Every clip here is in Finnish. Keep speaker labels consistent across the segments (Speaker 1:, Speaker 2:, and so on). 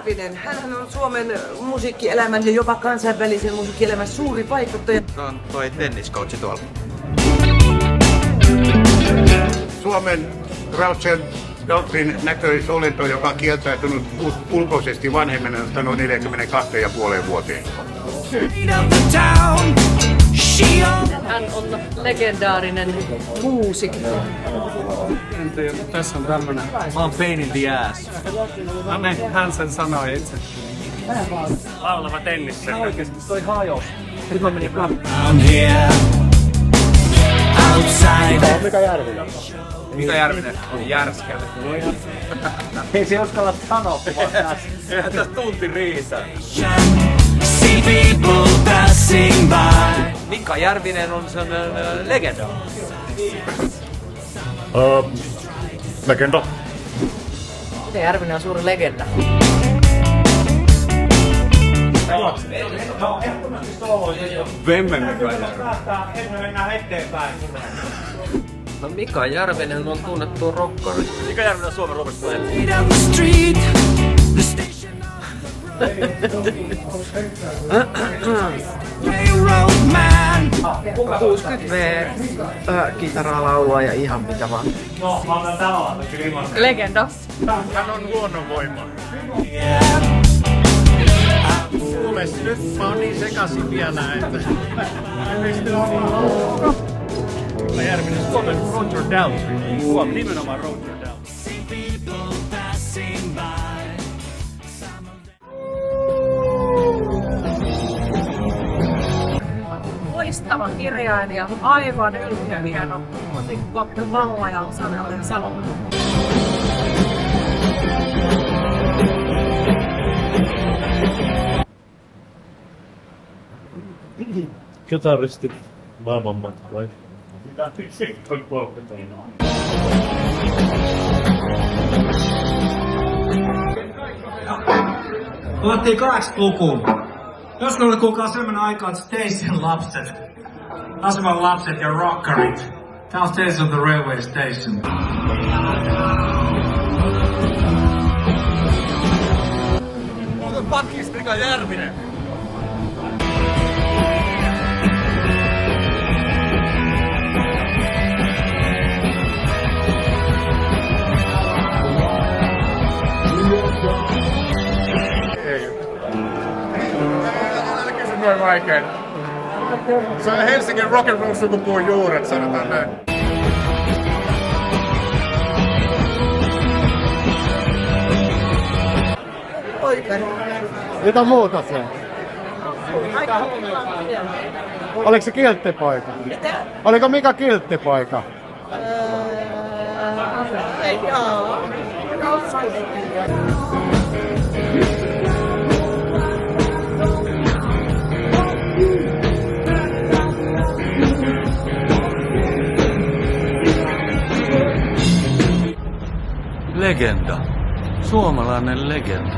Speaker 1: Järvinen, hänhän on Suomen musiikkielämän ja jopa kansainvälisen musiikkielämän suuri vaikuttaja.
Speaker 2: Se on toi tenniskoutsi tuolla.
Speaker 3: Suomen Rauschen Doktrin näköisolento, joka on kieltäytynyt ulkoisesti vanhemmasta noin 42,5 vuoteen.
Speaker 4: Hän on legendaarinen muusikko.
Speaker 5: Tässä on tämmönen. Mä oon pain in the ass. Hän sen sanoi itse. Laulava tennissä. Oikeesti toi hajos. Nyt mä menin
Speaker 2: Mika Järvinen on järskällä.
Speaker 5: Ei se uskalla sanoa, kun vaan tässä.
Speaker 2: Eihän tästä tunti riitä. Mika Järvinen on sen legenda.
Speaker 3: Legenda.
Speaker 4: Mika Järvinen on suuri legenda.
Speaker 2: Vemme Mika Järvinen.
Speaker 4: No Mika Järvinen on tunnettu rockari.
Speaker 2: Mika Järvinen on Suomen Robert Plant.
Speaker 1: 60V, kitaraa, laulua ja ihan mitä vaan.
Speaker 4: Legenda.
Speaker 5: Hän on luonnonvoima. Suomessa nyt mä oon niin sekasin vielä, että... Mika Järvinen, Suomen Roger Daltrey. Suomen nimenomaan Roger Daltrey.
Speaker 4: Loistava kirjailija, aivan ylpeä muusikko, laulaja Sanna Salo.
Speaker 6: Kitaristi maailmanmatkoja.
Speaker 7: Palattiin 80-lukuun. Joskus oli kuulkaa sellainen aika, että Station lapset, aseman lapset ja rockerit. Tää on Tales of the Railway Station.
Speaker 2: Muuten pakkis Mika Järvinen.
Speaker 5: Noin vaikein. Se on Helsingin rock'n'roll sukupuun juuret, sanotaan näin.
Speaker 1: Poikani.
Speaker 6: Mitä muuta se? Oliko se kilttipoika?
Speaker 1: Mitä?
Speaker 6: Oliko Mika kilttipoika?
Speaker 1: Joo.
Speaker 2: Legenda. Suomalainen legenda.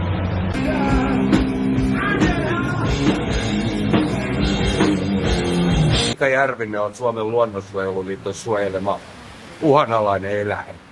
Speaker 2: Mika Järvinen on Suomen luonnonsuojeluliiton suojelema uhanalainen eläin.